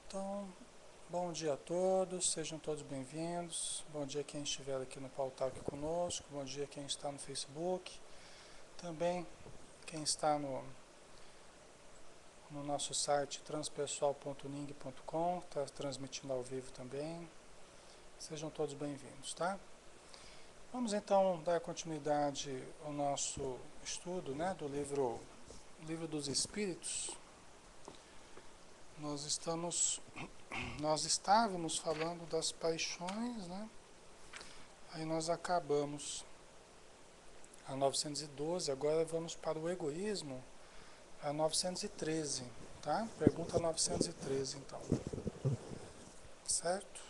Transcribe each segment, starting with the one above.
Então, bom dia a todos, sejam todos bem-vindos. Bom dia quem estiver aqui no Pautal aqui conosco, bom dia quem está no Facebook, também quem está no nosso site transpessoal.ning.com, está transmitindo ao vivo também. Sejam todos bem-vindos, tá? Vamos então dar continuidade ao nosso estudo, né, do livro dos Espíritos. Nós estávamos falando das paixões, né? Aí nós acabamos a 912, agora vamos para o egoísmo, a 913, tá? Pergunta 913, então. Certo?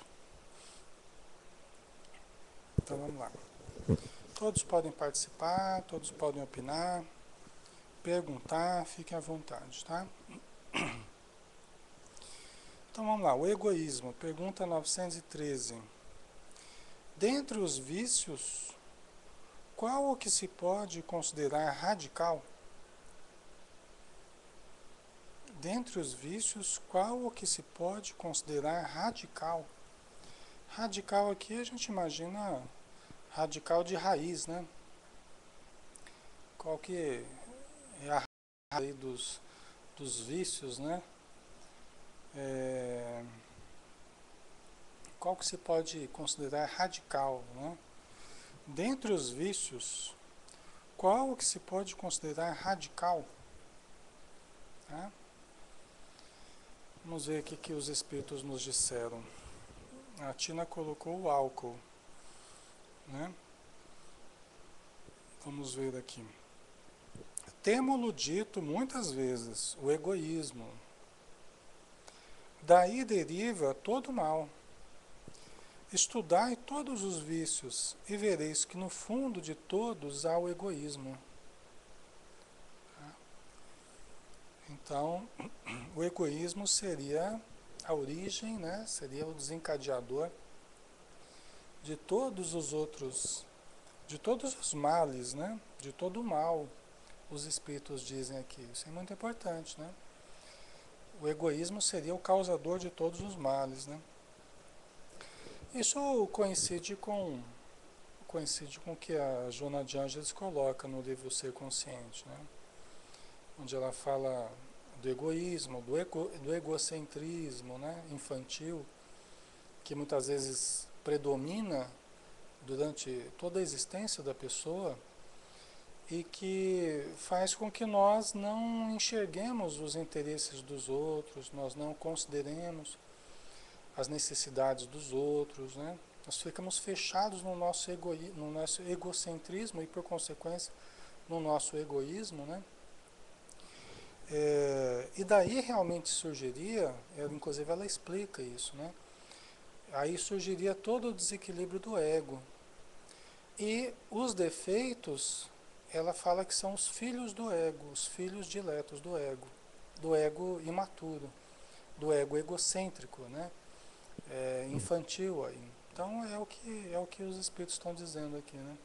Então vamos lá. Todos podem participar, todos podem opinar, perguntar, fiquem à vontade, tá? Então vamos lá, o egoísmo, pergunta 913. Dentre os vícios, qual o que se pode considerar radical? Dentre os vícios, qual o que se pode considerar radical? Radical aqui a gente imagina radical de raiz, né? Qual que é a raiz dos vícios, né? Qual que se pode considerar radical, né? Dentre os vícios, qual o que se pode considerar radical? Tá? Vamos ver o que os espíritos nos disseram. A Tina colocou o álcool, né? Vamos ver aqui. Temo-lo dito muitas vezes, o egoísmo. Daí deriva todo o mal. Estudai todos os vícios e vereis que no fundo de todos há o egoísmo. Então, o egoísmo seria a origem, né? Seria o desencadeador de todos os outros, de todos os males, né? De todo o mal, os espíritos dizem aqui. Isso é muito importante, né? O egoísmo seria o causador de todos os males, né? Isso coincide com o que a Joana de Ângeles coloca no livro Ser Consciente, né? Onde ela fala do egoísmo, do egocentrismo, né? Infantil, que muitas vezes predomina durante toda a existência da pessoa e que faz com que nós não enxerguemos os interesses dos outros, nós não consideremos as necessidades dos outros, né? Nós ficamos fechados no nosso egocentrismo e, por consequência, no nosso egoísmo, né? E daí realmente surgiria, inclusive ela explica isso, né? Aí surgiria todo o desequilíbrio do ego. E os defeitos, ela fala que são os filhos do ego, os filhos diletos do ego imaturo, do ego egocêntrico, né? Infantil aí. Então é o que os espíritos estão dizendo aqui, né?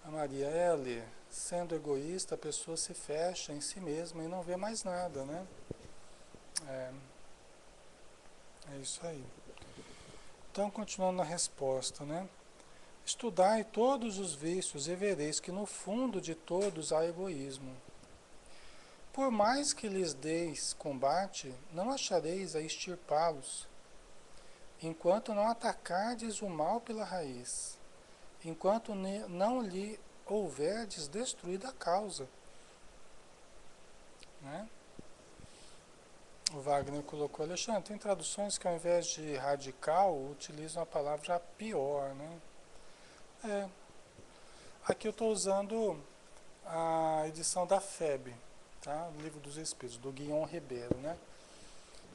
A Maria L, sendo egoísta, a pessoa se fecha em si mesma e não vê mais nada, né? É, é isso aí. Então, continuando na resposta, né? Estudai todos os vícios e vereis que no fundo de todos há egoísmo. Por mais que lhes deis combate, não achareis a extirpá-los, enquanto não atacardes o mal pela raiz, enquanto não lhe houverdes destruído a causa. Né? O Wagner colocou, Alexandre, tem traduções que ao invés de radical utilizam a palavra pior. Né? Aqui eu estou usando a edição da FEB, tá? O Livro dos Espíritos, do Guion Ribeiro, né?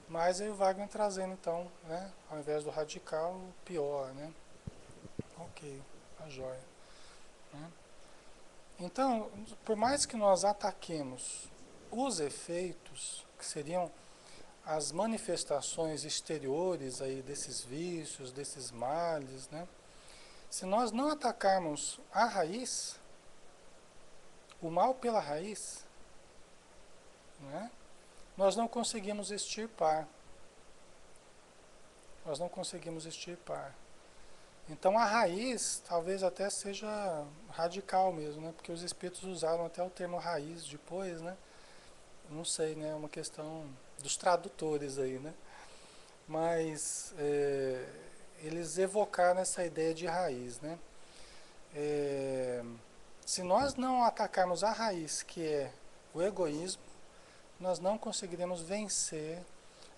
Mas aí o Wagner trazendo então, né? Ao invés do radical, o pior, né? Ok, a joia. Né? Então, por mais que nós ataquemos os efeitos, que seriam as manifestações exteriores aí desses vícios, desses males, né? Se nós não atacarmos a raiz, o mal pela raiz, né? Nós não conseguimos extirpar. Nós não conseguimos extirpar. Então a raiz talvez até seja radical mesmo, né? Porque os espíritos usaram até o termo raiz depois, né? Não sei, né? É uma questão dos tradutores aí, né? Mas eles evocaram essa ideia de raiz, né? É, se nós não atacarmos a raiz, que é o egoísmo, nós não conseguiremos vencer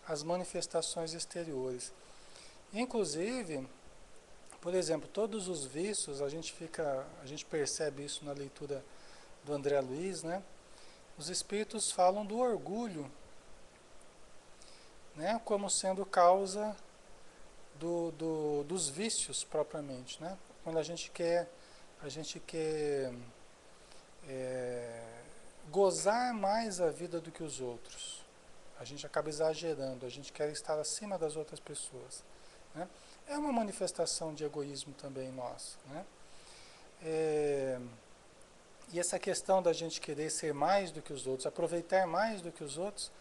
as manifestações exteriores. Inclusive, por exemplo, todos os vícios, a gente percebe isso na leitura do André Luiz, né? Os espíritos falam do orgulho, né, como sendo causa dos vícios propriamente, né? Quando a gente quer é, gozar mais a vida do que os outros. A gente acaba exagerando, a gente quer estar acima das outras pessoas, né? É uma manifestação de egoísmo também nosso, né? É, e essa questão da gente querer ser mais do que os outros, aproveitar mais do que os outros,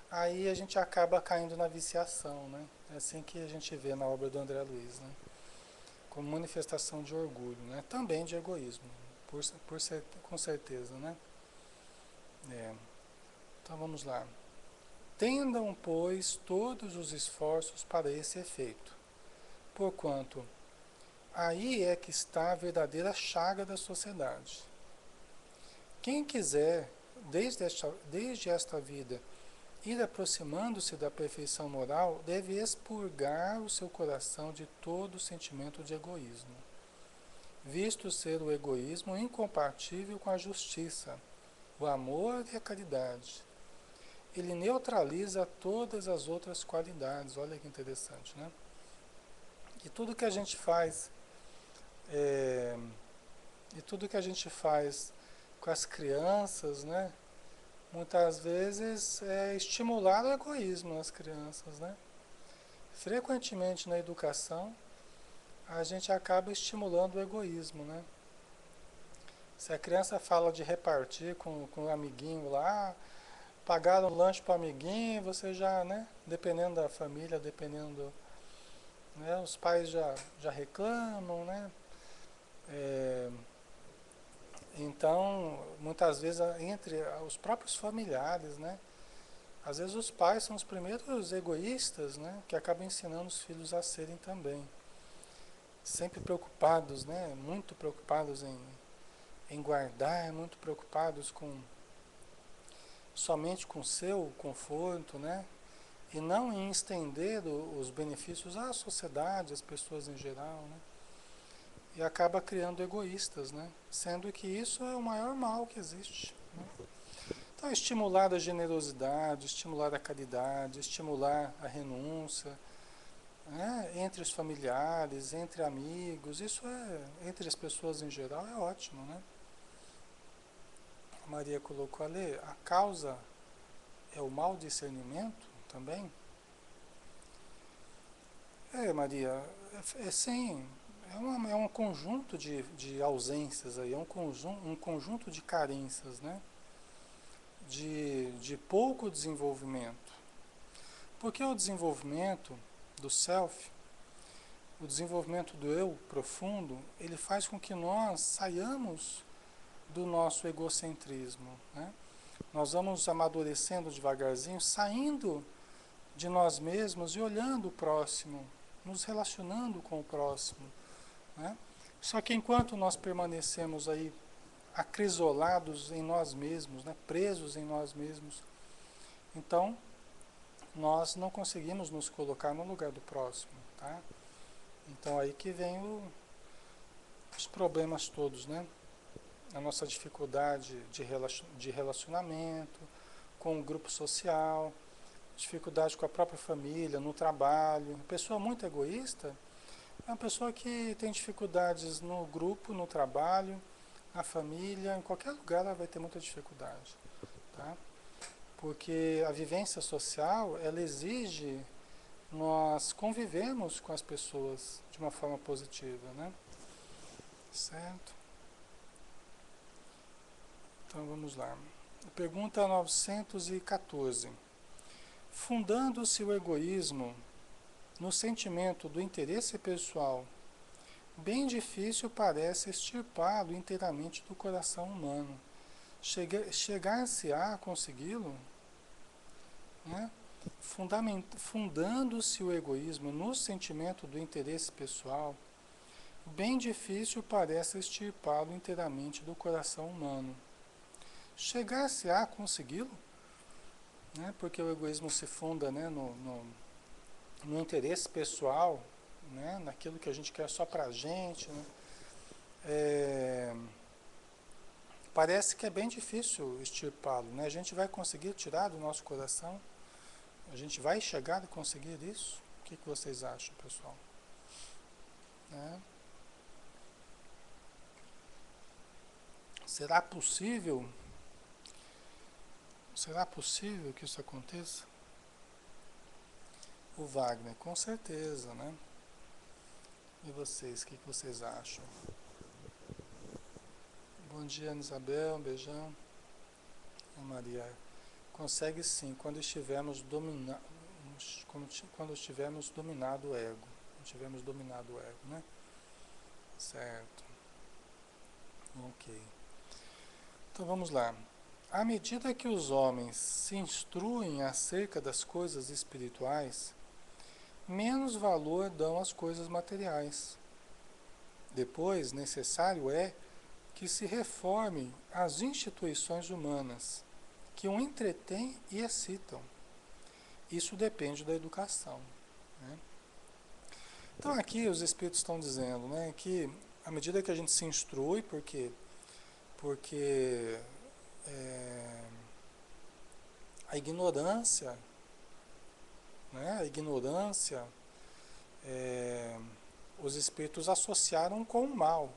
aí a gente acaba caindo na viciação, né? É assim que a gente vê na obra do André Luiz, né? Como manifestação de orgulho, né? Também de egoísmo, com certeza, né? É. Então vamos lá. Tendam, pois, todos os esforços para esse efeito, porquanto aí é que está a verdadeira chaga da sociedade. Quem quiser, desde esta vida, ir aproximando-se da perfeição moral, deve expurgar o seu coração de todo sentimento de egoísmo, visto ser o egoísmo incompatível com a justiça, o amor e a caridade. Ele neutraliza todas as outras qualidades. Olha que interessante, né? E tudo que a gente faz, é, e tudo que a gente faz com as crianças, né? Muitas vezes é estimular o egoísmo nas crianças, né? Frequentemente na educação, a gente acaba estimulando o egoísmo, né? Se a criança fala de repartir com o amiguinho lá, pagar um lanche para o amiguinho, você já, né? Dependendo da família, dependendo, né? Os pais já reclamam, né? É, então, muitas vezes, entre os próprios familiares, né? Às vezes os pais são os primeiros egoístas, né? Que acabam ensinando os filhos a serem também. Sempre preocupados, né? Muito preocupados em guardar, muito preocupados somente com o seu conforto, né? E não em estender os benefícios à sociedade, às pessoas em geral, né? E acaba criando egoístas, né? Sendo que isso é o maior mal que existe, né? Então, estimular a generosidade, estimular a caridade, estimular a renúncia, né? Entre os familiares, entre amigos, isso entre as pessoas em geral é ótimo, né? A Maria colocou ali, a causa é o mau discernimento também? Maria, sim, é um conjunto de ausências aí, é um conjunto de carências, né? De pouco desenvolvimento. Porque o desenvolvimento do self, o desenvolvimento do eu profundo, ele faz com que nós saiamos do nosso egocentrismo, né? Nós vamos amadurecendo devagarzinho, saindo de nós mesmos e olhando o próximo, nos relacionando com o próximo, né? Só que enquanto nós permanecemos aí acrisolados em nós mesmos, né, presos em nós mesmos, então nós não conseguimos nos colocar no lugar do próximo, tá? Então aí que vem os problemas todos, né? A nossa dificuldade de relacionamento com o grupo social, dificuldade com a própria família, no trabalho. Uma pessoa muito egoísta é uma pessoa que tem dificuldades no grupo, no trabalho, na família, em qualquer lugar ela vai ter muita dificuldade, tá? Porque a vivência social, ela exige nós convivemos com as pessoas de uma forma positiva, né? Certo? Então vamos lá. Pergunta 914. Fundando-se o egoísmo no sentimento do interesse pessoal, bem difícil parece extirpá-lo inteiramente do coração humano. Chegar-se-á a consegui-lo, né? Fundando-se o egoísmo no sentimento do interesse pessoal, bem difícil parece extirpá-lo inteiramente do coração humano. Chegar-se-á a consegui-lo, né? Porque o egoísmo se funda, né, no interesse pessoal, né, naquilo que a gente quer só pra gente, né? É, parece que é bem difícil extirpá-lo, né? A gente vai conseguir tirar do nosso coração? A gente vai chegar a conseguir isso? O que vocês acham, pessoal? Né? Será possível? Será possível que isso aconteça? O Wagner, com certeza, né? E vocês, o que vocês acham? Bom dia, Ana Isabel, um beijão. A Maria, consegue sim, quando estivermos quando estivermos dominado o ego. Quando tivermos dominado o ego, né? Certo. Ok. Então vamos lá. À medida que os homens se instruem acerca das coisas espirituais, menos valor dão às coisas materiais. Depois, necessário é que se reformem as instituições humanas, que o entretêm e excitam. Isso depende da educação, né? Então aqui os espíritos estão dizendo, né, que à medida que a gente se instrui, porque é, a ignorância, né, a ignorância, é, os espíritos associaram com o mal,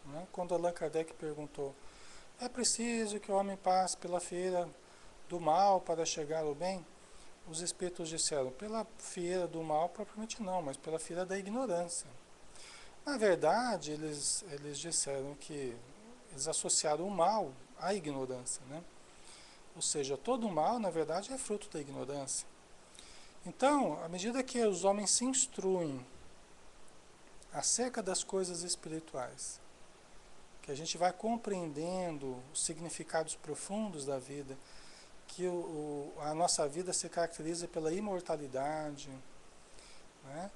né? Quando Allan Kardec perguntou, é preciso que o homem passe pela feira do mal para chegar ao bem? Os espíritos disseram, pela feira do mal propriamente não, mas pela feira da ignorância. Na verdade, eles disseram que eles associaram o mal à ignorância, né? Ou seja, todo o mal, na verdade, é fruto da ignorância. Então, à medida que os homens se instruem acerca das coisas espirituais, que a gente vai compreendendo os significados profundos da vida, que a nossa vida se caracteriza pela imortalidade, né?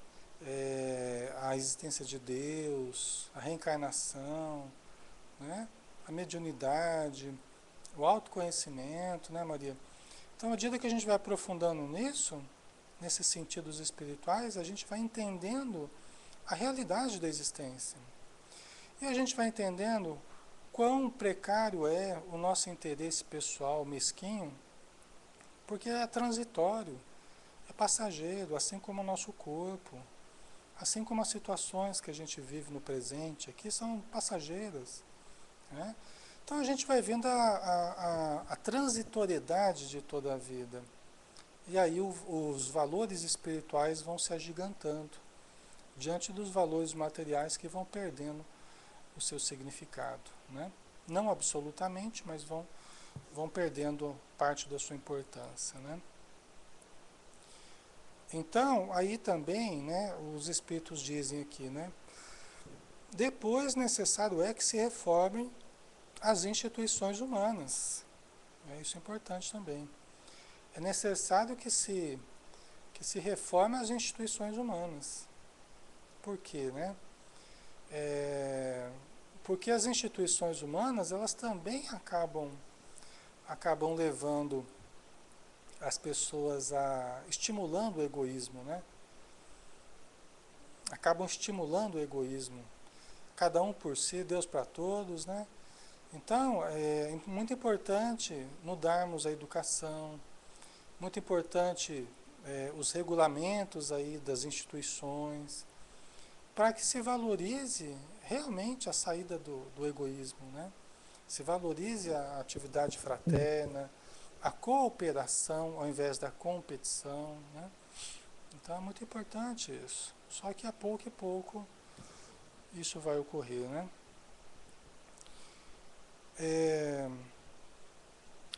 A existência de Deus, a reencarnação, né? A mediunidade, o autoconhecimento, né, Maria? Então, à medida que a gente vai aprofundando nisso, nesses sentidos espirituais, a gente vai entendendo a realidade da existência. E a gente vai entendendo quão precário é o nosso interesse pessoal mesquinho, porque é transitório, é passageiro, assim como o nosso corpo, assim como as situações que a gente vive no presente aqui são passageiras, né? Então a gente vai vendo a transitoriedade de toda a vida. E aí os valores espirituais vão se agigantando diante dos valores materiais que vão perdendo o seu significado, né? Não absolutamente, mas vão perdendo parte da sua importância, né? Então, aí também, né, os espíritos dizem aqui, né? Depois necessário é que se reformem as instituições humanas. Isso é importante também. É necessário que se reforme as instituições humanas. Por quê, né? Porque as instituições humanas, elas também acabam levando as pessoas estimulando o egoísmo, né? Acabam estimulando o egoísmo. Cada um por si, Deus para todos, né? Então, é muito importante mudarmos a educação, muito importante os regulamentos aí das instituições, para que se valorize realmente a saída do egoísmo, né? Se valorize a atividade fraterna, a cooperação ao invés da competição, né? Então é muito importante isso. Só que a pouco e pouco isso vai ocorrer, né?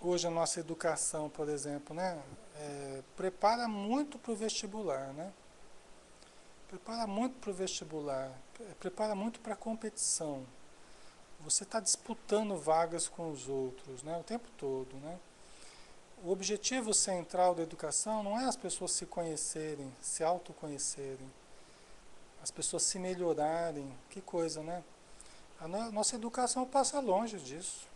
Hoje a nossa educação, por exemplo, né, prepara muito para o vestibular, né? Prepara muito para o vestibular, prepara muito para a competição. Você está disputando vagas com os outros, né, o tempo todo, né? O objetivo central da educação não é as pessoas se conhecerem, se autoconhecerem, as pessoas se melhorarem, que coisa, né? Nossa educação passa longe disso,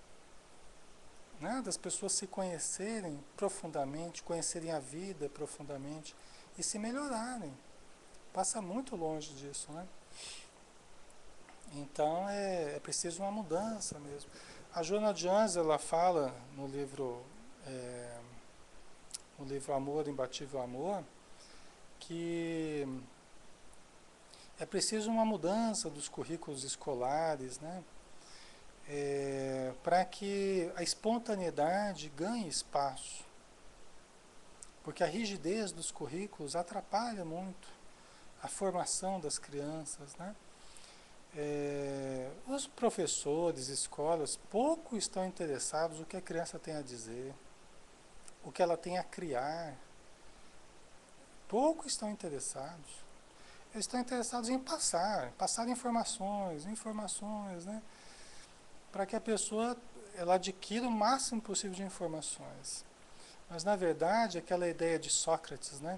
né? Das pessoas se conhecerem profundamente, conhecerem a vida profundamente e se melhorarem. Passa muito longe disso, né? Então é preciso uma mudança mesmo. A Joana de Anjos, ela fala é, no livro Amor, Imbatível Amor, que é preciso uma mudança dos currículos escolares, né? Para que a espontaneidade ganhe espaço. Porque a rigidez dos currículos atrapalha muito a formação das crianças, né? Os professores, escolas, pouco estão interessados no que a criança tem a dizer, o que ela tem a criar. Pouco estão interessados. Eles estão interessados em passar informações, né? Para que a pessoa ela adquira o máximo possível de informações. Mas na verdade, aquela ideia de Sócrates, né?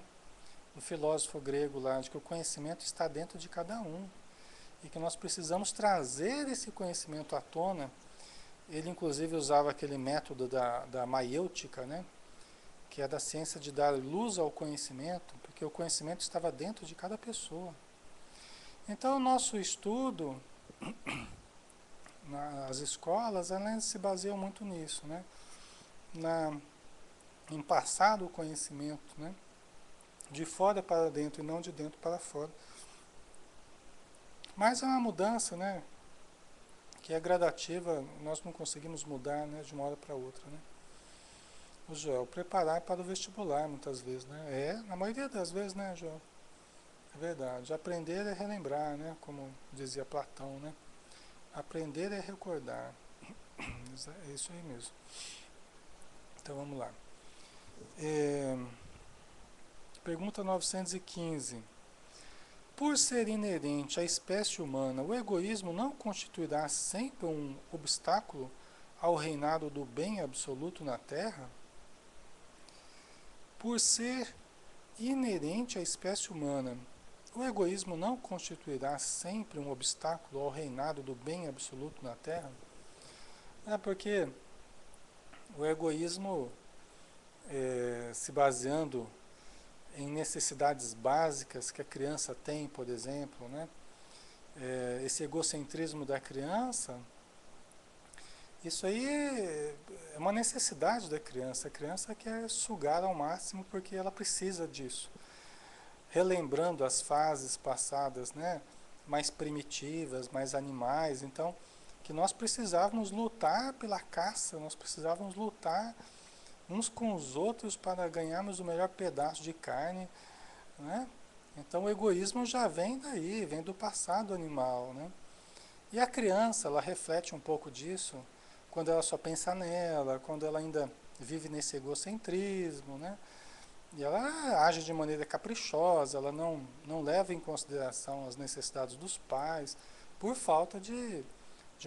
O filósofo grego lá, de que o conhecimento está dentro de cada um e que nós precisamos trazer esse conhecimento à tona. Ele inclusive usava aquele método da maiêutica, né? Que é da ciência de dar luz ao conhecimento, porque o conhecimento estava dentro de cada pessoa. Então, o nosso estudo nas escolas, elas se baseiam muito nisso, né? Em passar o conhecimento, né? De fora para dentro e não de dentro para fora. Mas é uma mudança, né? Que é gradativa, nós não conseguimos mudar, né? De uma hora para outra, né? O Joel, preparar para o vestibular, muitas vezes, né? Na maioria das vezes, né, Joel? É verdade. Aprender é relembrar, né? Como dizia Platão, né? Aprender é recordar. É isso aí mesmo. Então vamos lá. Pergunta 915. Por ser inerente à espécie humana, o egoísmo não constituirá sempre um obstáculo ao reinado do bem absoluto na Terra? Por ser inerente à espécie humana, o egoísmo não constituirá sempre um obstáculo ao reinado do bem absoluto na Terra? É porque o egoísmo, se baseando em necessidades básicas que a criança tem, por exemplo, né? Esse egocentrismo da criança, isso aí é uma necessidade da criança. A criança quer sugar ao máximo porque ela precisa disso. Relembrando as fases passadas, né? Mais primitivas, mais animais. Então, que nós precisávamos lutar pela caça, nós precisávamos lutar uns com os outros para ganharmos o melhor pedaço de carne, né? Então o egoísmo já vem daí, vem do passado animal, né? E a criança, ela reflete um pouco disso quando ela só pensa nela, quando ela ainda vive nesse egocentrismo, né? E ela age de maneira caprichosa, ela não leva em consideração as necessidades dos pais por falta de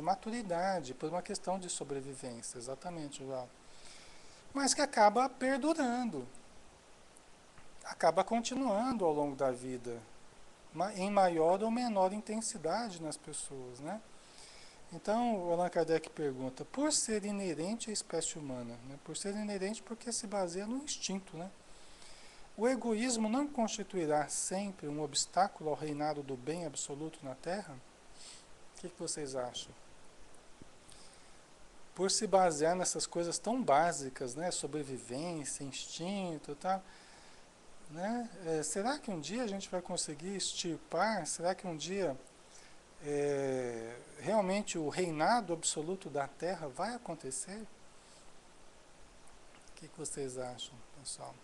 maturidade, por uma questão de sobrevivência, exatamente, João. Mas que acaba perdurando, acaba continuando ao longo da vida, em maior ou menor intensidade nas pessoas, né? Então, o Allan Kardec pergunta, por ser inerente à espécie humana, né? Por ser inerente porque se baseia no instinto, né? O egoísmo não constituirá sempre um obstáculo ao reinado do bem absoluto na Terra? O que vocês acham? Por se basear nessas coisas tão básicas, né? Sobrevivência, instinto e tal, né? Será que um dia a gente vai conseguir extirpar? Será que um dia realmente o reinado absoluto da Terra vai acontecer? O que vocês acham, pessoal?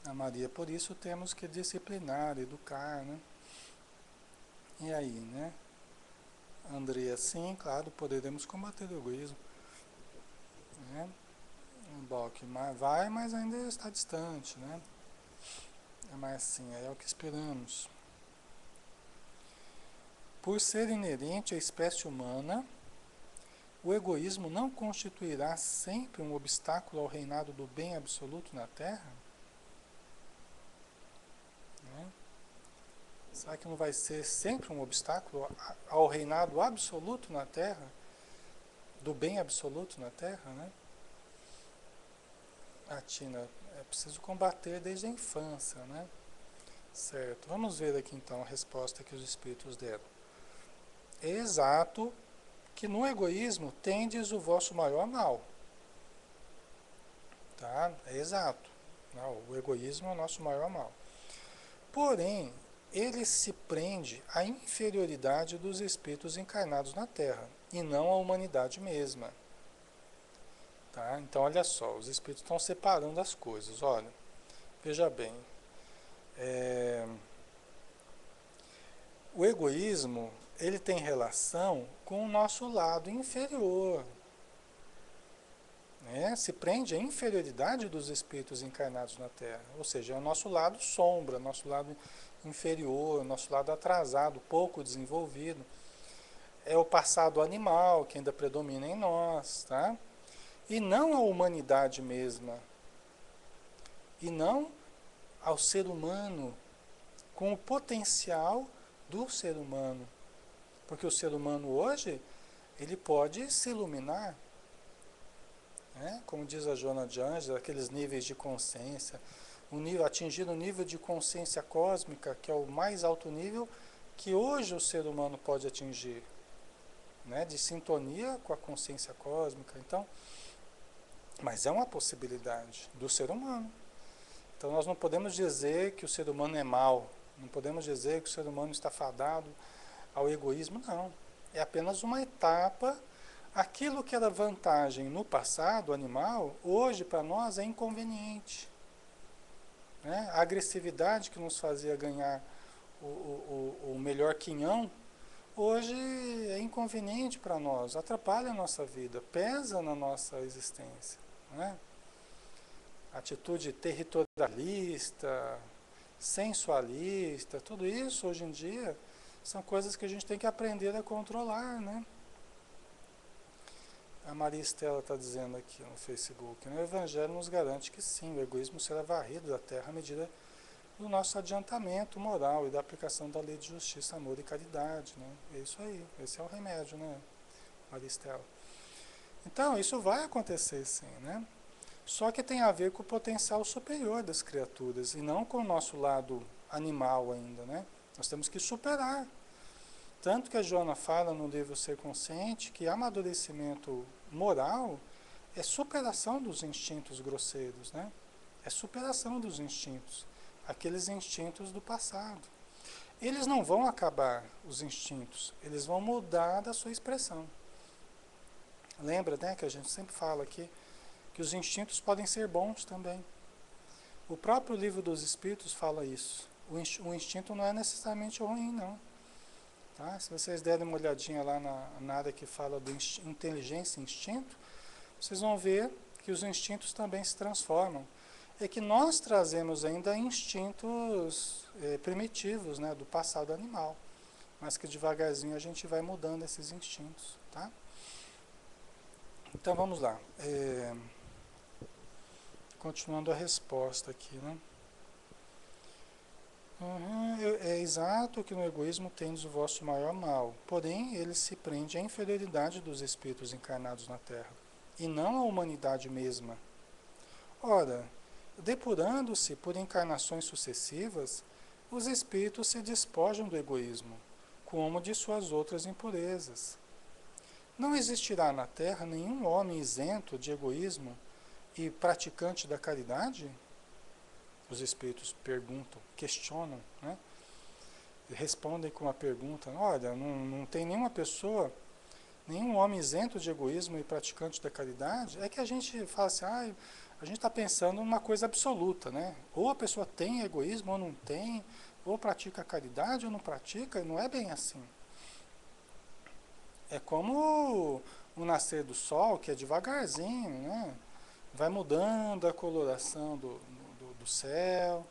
A Maria, por isso temos que disciplinar, educar, né? E aí, né? Andrea, sim, claro, poderemos combater o egoísmo, né? Bock, vai, mas ainda está distante, né? É mais assim, é o que esperamos. Por ser inerente à espécie humana, o egoísmo não constituirá sempre um obstáculo ao reinado do bem absoluto na Terra? Né? Será que não vai ser sempre um obstáculo ao reinado absoluto na Terra? Do bem absoluto na Terra, né? Tina, é preciso combater desde a infância, né? Certo. Vamos ver aqui então a resposta que os espíritos deram. É exato que no egoísmo tendes o vosso maior mal. Tá? É exato. Não, o egoísmo é o nosso maior mal. Porém, ele se prende à inferioridade dos espíritos encarnados na Terra e não à humanidade mesma. Tá? Então, olha só, os espíritos estão separando as coisas. Olha, veja bem, é, o egoísmo ele tem relação com o nosso lado inferior, né? Se prende à inferioridade dos espíritos encarnados na Terra, ou seja, é o nosso lado sombra, nosso lado inferior, nosso lado atrasado, pouco desenvolvido. É o passado animal que ainda predomina em nós, tá? E não a humanidade mesma, e não ao ser humano, com o potencial do ser humano. Porque o ser humano hoje, ele pode se iluminar, né? Como diz a Joana de Ângeles, aqueles níveis de consciência, atingir o nível de consciência cósmica, que é o mais alto nível que hoje o ser humano pode atingir, né? De sintonia com a consciência cósmica. Então, mas é uma possibilidade do ser humano. Então nós não podemos dizer que o ser humano é mau, não podemos dizer que o ser humano está fadado ao egoísmo, não. É apenas uma etapa. Aquilo que era vantagem no passado animal, hoje para nós é inconveniente. Né? A agressividade que nos fazia ganhar o melhor quinhão, hoje é inconveniente para nós, atrapalha a nossa vida, pesa na nossa existência. Né? Atitude territorialista, sensualista, tudo isso hoje em dia são coisas que a gente tem que aprender a controlar, né? A Maria Estela está dizendo aqui no Facebook, né? O Evangelho nos garante que sim, o egoísmo será varrido da terra à medida do nosso adiantamento moral e da aplicação da lei de justiça, amor e caridade, né? É isso aí, esse é o remédio, né, Maria Estela? Então, isso vai acontecer sim, né? Só que tem a ver com o potencial superior das criaturas e não com o nosso lado animal ainda, né? Nós temos que superar. Tanto que a Joana fala no livro Ser Consciente que amadurecimento moral é superação dos instintos grosseiros, né? É superação dos instintos, aqueles instintos do passado. Eles não vão acabar, os instintos, eles vão mudar da sua expressão. Lembra, né, que a gente sempre fala aqui que os instintos podem ser bons também. O próprio livro dos Espíritos fala isso. O instinto não é necessariamente ruim, não. Tá? Se vocês derem uma olhadinha lá na área que fala do inteligência e instinto, vocês vão ver que os instintos também se transformam. É que nós trazemos ainda instintos primitivos, né, do passado animal, mas que devagarzinho a gente vai mudando esses instintos. Tá? Então vamos lá. Continuando a resposta aqui, né? É exato que no egoísmo tendes o vosso maior mal, porém ele se prende à inferioridade dos espíritos encarnados na Terra, e não à humanidade mesma. Ora, depurando-se por encarnações sucessivas, os espíritos se despojam do egoísmo, como de suas outras impurezas. Não existirá na Terra nenhum homem isento de egoísmo e praticante da caridade? Os espíritos perguntam, questionam, né? Respondem com uma pergunta: olha, não tem nenhuma pessoa, nenhum homem isento de egoísmo e praticante da caridade? É que a gente fala assim, a gente está pensando numa coisa absoluta, né? Ou a pessoa tem egoísmo ou não tem, ou pratica a caridade ou não pratica, e não é bem assim. É como o nascer do sol, que é devagarzinho, né? Vai mudando a coloração do céu,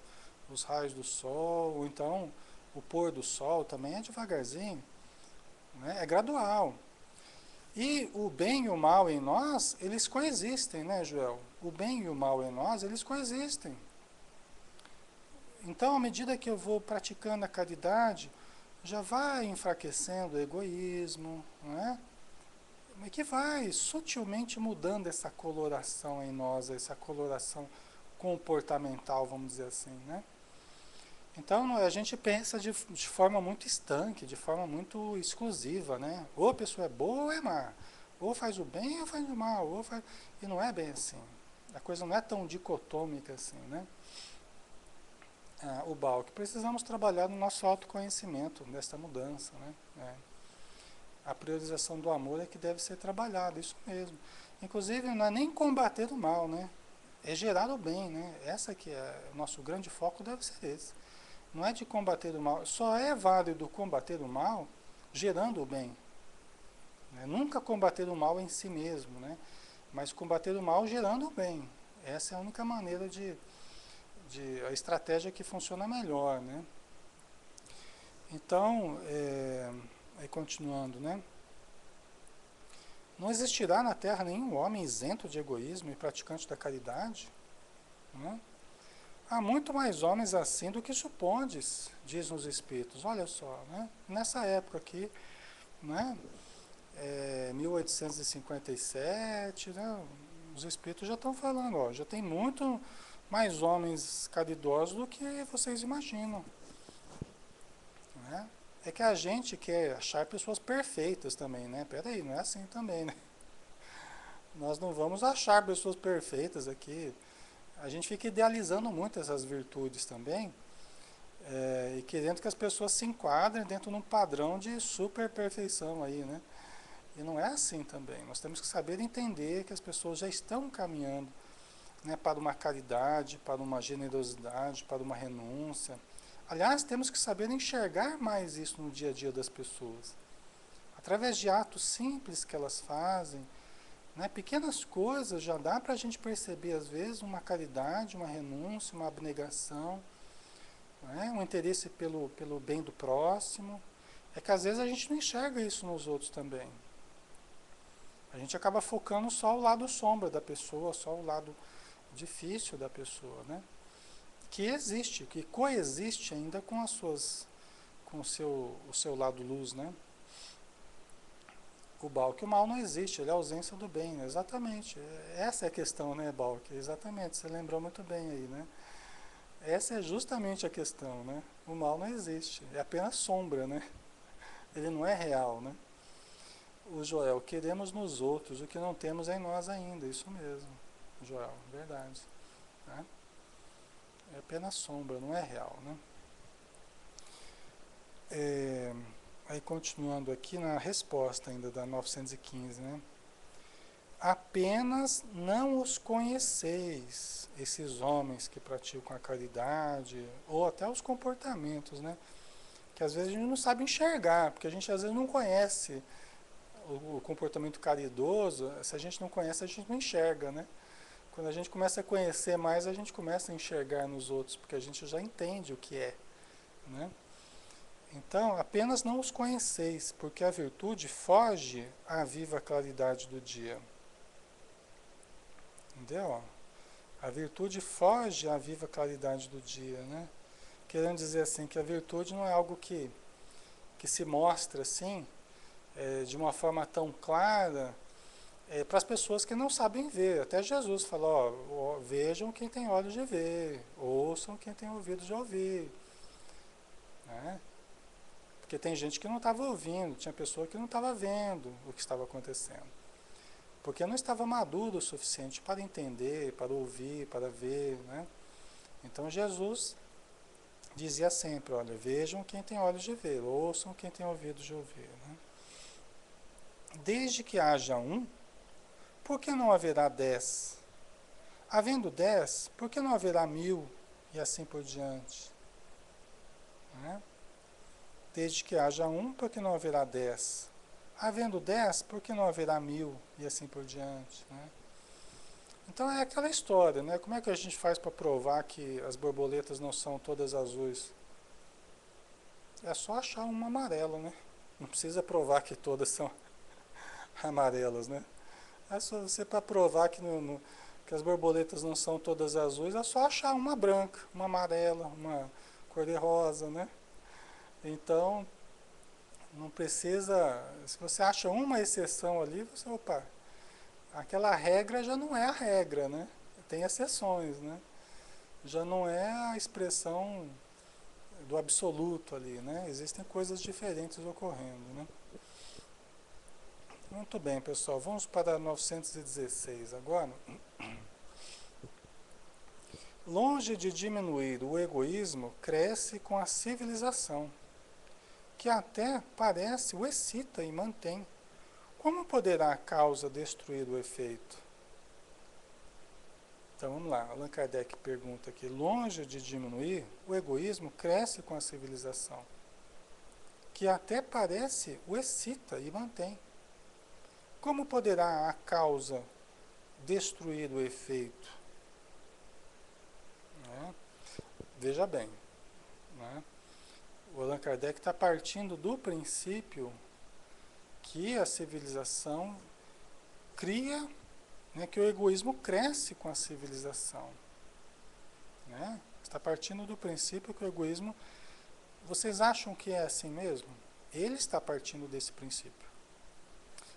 os raios do sol, ou então o pôr do sol também é devagarzinho, né? É gradual. E o bem e o mal em nós, eles coexistem, né, Joel? O bem e o mal em nós, eles coexistem. Então, à medida que eu vou praticando a caridade, já vai enfraquecendo o egoísmo, né? Mas que vai sutilmente mudando essa coloração em nós, essa coloração comportamental, vamos dizer assim, né? Então a gente pensa de forma muito estanque, de forma muito exclusiva, né? Ou a pessoa é boa ou é má, ou faz o bem ou faz o mal, e não é bem assim. A coisa não é tão dicotômica assim, né? O Balk, precisamos trabalhar no nosso autoconhecimento, nessa mudança, né? A priorização do amor é que deve ser trabalhada, isso mesmo. Inclusive, não é nem combater o mal, né? É gerar o bem, né? Essa que é o nosso grande foco, deve ser esse. Não é de combater o mal. Só é válido combater o mal gerando o bem. Né? Nunca combater o mal em si mesmo, né? Mas combater o mal gerando o bem. Essa é a única maneira a estratégia que funciona melhor, né? Então, aí continuando, né? Não existirá na Terra nenhum homem isento de egoísmo e praticante da caridade, né? Há muito mais homens assim do que supondes, dizem os espíritos. Olha só, né? Nessa época aqui, né? 1857, né? Os espíritos já estão falando, ó, já tem muito mais homens caridosos do que vocês imaginam, né? É que a gente quer achar pessoas perfeitas também, né? Peraí, não é assim também, né? Nós não vamos achar pessoas perfeitas aqui. A gente fica idealizando muito essas virtudes também, e querendo que as pessoas se enquadrem dentro de um padrão de super perfeição aí, né? E não é assim também. Nós temos que saber entender que as pessoas já estão caminhando, né, para uma caridade, para uma generosidade, para uma renúncia. Aliás, temos que saber enxergar mais isso no dia a dia das pessoas. Através de atos simples que elas fazem, né, pequenas coisas já dá para a gente perceber, às vezes, uma caridade, uma renúncia, uma abnegação, né, um interesse pelo bem do próximo. É que às vezes a gente não enxerga isso nos outros também. A gente acaba focando só o lado sombra da pessoa, só o lado difícil da pessoa, né? Que existe, que coexiste ainda com com o seu lado luz, né? O Balk, o mal não existe, ele é a ausência do bem, né? Exatamente. Essa é a questão, né, Balk? Exatamente, você lembrou muito bem aí, né? Essa é justamente a questão, né? O mal não existe, é apenas sombra, né? Ele não é real, né? O Joel, queremos nos outros o que não temos em nós ainda, isso mesmo, Joel, verdade. Né? É apenas sombra, não é real, né? É, aí continuando aqui na resposta ainda da 915, né? Apenas não os conheceis, esses homens que praticam a caridade, ou até os comportamentos, né? Que às vezes a gente não sabe enxergar, porque a gente às vezes não conhece o comportamento caridoso. Se a gente não conhece, a gente não enxerga, né? Quando a gente começa a conhecer mais, a gente começa a enxergar nos outros, porque a gente já entende o que é, né? Então, apenas não os conheceis, porque a virtude foge à viva claridade do dia. Entendeu? A virtude foge à viva claridade do dia, né? Querendo dizer assim, que a virtude não é algo que se mostra assim, de uma forma tão clara, para as pessoas que não sabem ver. Até Jesus falou, ó, vejam quem tem olhos de ver, ouçam quem tem ouvidos de ouvir, né? Porque tem gente que não estava ouvindo, tinha pessoa que não estava vendo o que estava acontecendo. Porque não estava maduro o suficiente para entender, para ouvir, para ver, né? Então Jesus dizia sempre, olha, vejam quem tem olhos de ver, ouçam quem tem ouvidos de ouvir, né? Desde que haja um, por que não haverá 10? Havendo 10, por que não haverá 1000? E assim por diante, né? Desde que haja um, por que não haverá 10? Havendo 10, por que não haverá 1000? E assim por diante, né? Então é aquela história, né? Como é que a gente faz para provar que as borboletas não são todas azuis? É só achar uma amarela, né? Não precisa provar que todas são amarelas, né? É só você para provar que, que as borboletas não são todas azuis, é só achar uma branca, uma amarela, uma cor-de-rosa, né? Então, não precisa. Se você acha uma exceção ali, você, opa, aquela regra já não é a regra, né? Tem exceções, né? Já não é a expressão do absoluto ali, né? Existem coisas diferentes ocorrendo, né? Muito bem, pessoal. Vamos para 916 agora. Longe de diminuir o egoísmo, cresce com a civilização, que até parece o excita e mantém. Como poderá a causa destruir o efeito? Então vamos lá, Allan Kardec pergunta aqui: longe de diminuir, o egoísmo cresce com a civilização, que até parece o excita e mantém. Como poderá a causa destruir o efeito? Né? Veja bem, né? O Allan Kardec está partindo do princípio que a civilização cria, né, que o egoísmo cresce com a civilização. Né? Está partindo do princípio que o egoísmo... Vocês acham que é assim mesmo? Ele está partindo desse princípio.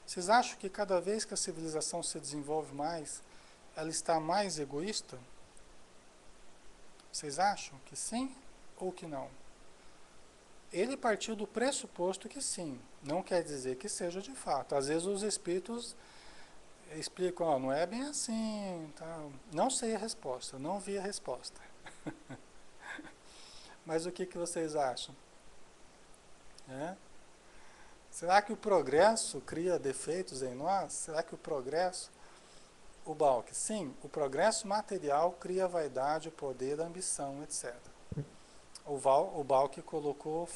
Vocês acham que cada vez que a civilização se desenvolve mais, ela está mais egoísta? Vocês acham que sim ou que não? Ele partiu do pressuposto que sim. Não quer dizer que seja de fato. Às vezes os espíritos explicam, ó, não é bem assim. Tá? Não sei a resposta, não vi a resposta. Mas o que vocês acham? É? Será que o progresso cria defeitos em nós? Será que o progresso... O Balk, sim, o progresso material cria vaidade, poder, ambição, etc. O Balk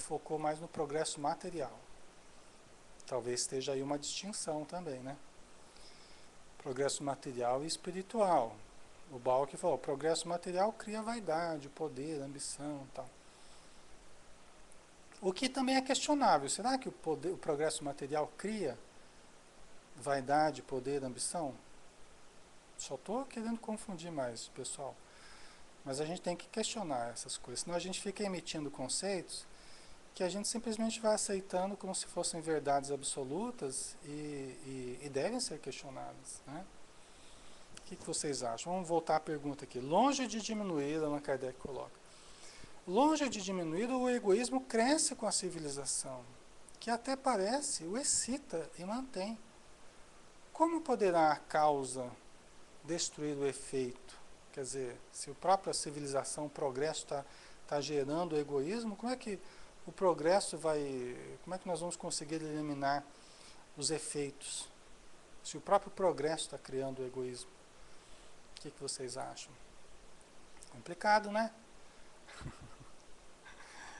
focou mais no progresso material. Talvez esteja aí uma distinção também, né? Progresso material e espiritual. O Balk falou, progresso material cria vaidade, poder, ambição e tal. O que também é questionável. Será que o progresso material cria vaidade, poder, ambição? Só estou querendo confundir mais, pessoal. Mas a gente tem que questionar essas coisas. Senão a gente fica emitindo conceitos que a gente simplesmente vai aceitando como se fossem verdades absolutas e devem ser questionadas. Né? O que vocês acham? Vamos voltar à pergunta aqui. Longe de diminuir, Allan Kardec coloca. Longe de diminuir, o egoísmo cresce com a civilização, que até parece o excita e mantém. Como poderá a causa destruir o efeito? Quer dizer, se a própria civilização, o progresso está gerando o egoísmo, como é que o progresso vai... Como é que nós vamos conseguir eliminar os efeitos? Se o próprio progresso está criando o egoísmo. O que vocês acham? Complicado, né?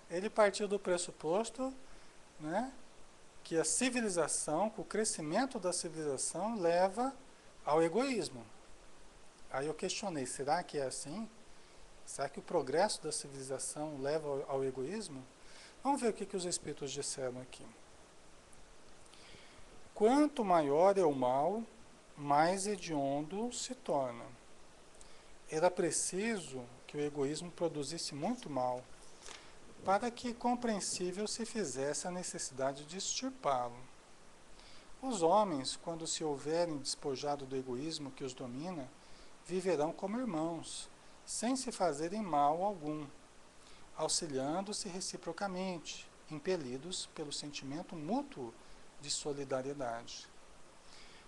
Ele partiu do pressuposto, né, que a civilização, que o crescimento da civilização leva ao egoísmo. Aí eu questionei, será que é assim? Será que o progresso da civilização leva ao egoísmo? Vamos ver o que os espíritos disseram aqui. Quanto maior é o mal, mais hediondo se torna. Era preciso que o egoísmo produzisse muito mal, para que compreensível se fizesse a necessidade de extirpá-lo. Os homens, quando se houverem despojado do egoísmo que os domina, viverão como irmãos, sem se fazerem mal algum, auxiliando-se reciprocamente, impelidos pelo sentimento mútuo de solidariedade.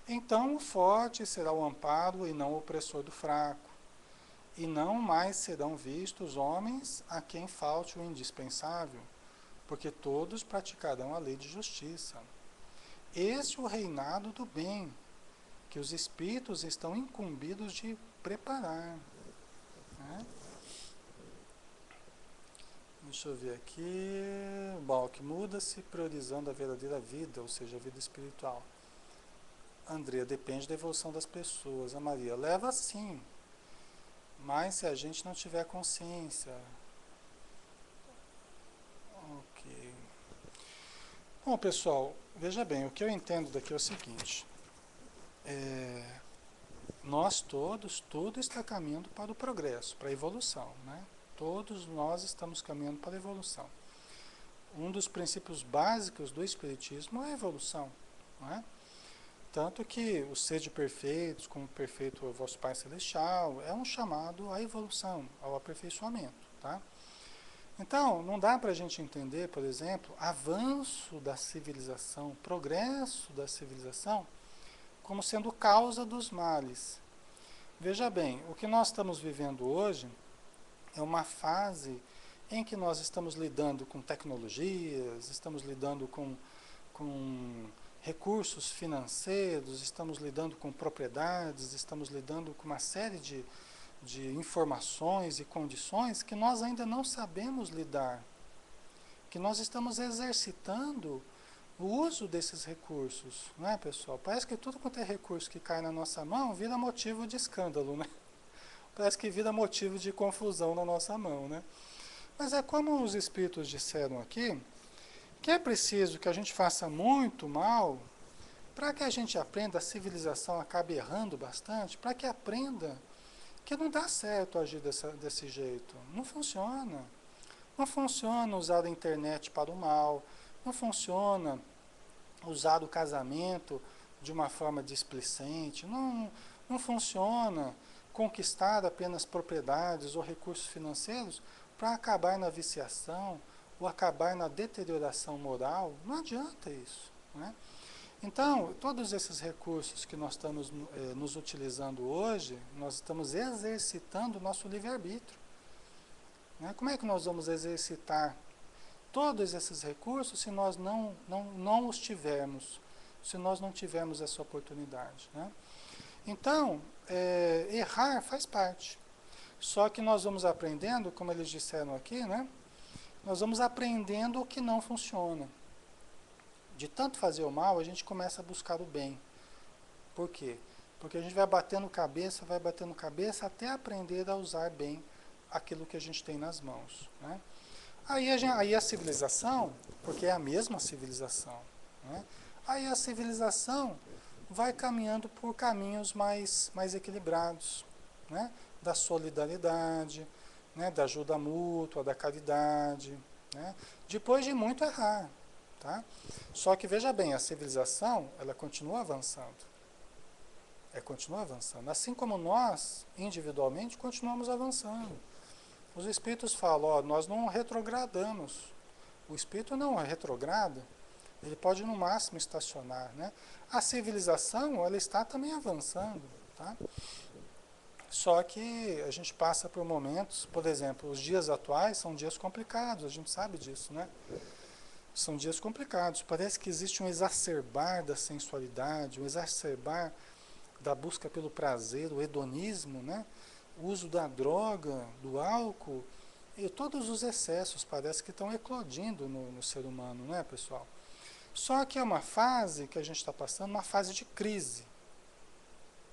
Então o forte será o amparo e não o opressor do fraco, e não mais serão vistos homens a quem falte o indispensável, porque todos praticarão a lei de justiça. Este é o reinado do bem, que os espíritos estão incumbidos de preparar. Né? Deixa eu ver aqui. Bom, que muda-se priorizando a verdadeira vida, ou seja, a vida espiritual. Andrea, depende da evolução das pessoas. A Maria, leva sim, mas se a gente não tiver consciência. Ok. Bom, pessoal, veja bem, o que eu entendo daqui é o seguinte. É, nós todos, tudo está caminhando para o progresso, para a evolução, né? Todos nós estamos caminhando para a evolução. Um dos princípios básicos do Espiritismo é a evolução, não é? Tanto que o sede perfeitos, como perfeito é o vosso Pai Celestial, é um chamado à evolução, ao aperfeiçoamento, tá? Então, não dá para a gente entender, por exemplo, avanço da civilização, progresso da civilização, como sendo causa dos males. Veja bem, o que nós estamos vivendo hoje é uma fase em que nós estamos lidando com tecnologias, estamos lidando com recursos financeiros, estamos lidando com propriedades, estamos lidando com uma série de informações e condições que nós ainda não sabemos lidar, que nós estamos exercitando o uso desses recursos, não é, pessoal? Parece que tudo quanto é recurso que cai na nossa mão vira motivo de escândalo, né? Parece que vira motivo de confusão na nossa mão, né? Mas é como os espíritos disseram aqui, que é preciso que a gente faça muito mal para que a gente aprenda, a civilização acabe errando bastante, para que aprenda que não dá certo agir desse jeito. Não funciona. Não funciona usar a internet para o mal, não funciona usar o casamento de uma forma displicente, não funciona conquistar apenas propriedades ou recursos financeiros para acabar na viciação ou acabar na deterioração moral. Não adianta isso, né? Então, todos esses recursos que nós estamos nos utilizando hoje, nós estamos exercitando o nosso livre-arbítrio, né? Como é que nós vamos exercitar todos esses recursos se nós não os tivermos, se nós não tivermos essa oportunidade, né? Então, errar faz parte. Só que nós vamos aprendendo, como eles disseram aqui, né? Nós vamos aprendendo o que não funciona. De tanto fazer o mal, a gente começa a buscar o bem. Por quê? Porque a gente vai batendo cabeça até aprender a usar bem aquilo que a gente tem nas mãos, né? Aí a civilização, porque é a mesma civilização, né? Aí a civilização vai caminhando por caminhos mais equilibrados, né? Da solidariedade, né? Da ajuda mútua, da caridade, né? Depois de muito errar, tá? Só que veja bem, a civilização, ela continua avançando. Continua avançando. Assim como nós, individualmente, continuamos avançando. Os espíritos falam, ó, nós não retrogradamos. O espírito não retrograda, ele pode no máximo estacionar, né? A civilização, ela está também avançando, tá? Só que a gente passa por momentos, por exemplo, os dias atuais são dias complicados, a gente sabe disso, né? São dias complicados. Parece que existe um exacerbar da sensualidade, um exacerbar da busca pelo prazer, o hedonismo, né? O uso da droga, do álcool, e todos os excessos parece que estão eclodindo no ser humano, né, pessoal? Só que é uma fase que a gente está passando, uma fase de crise,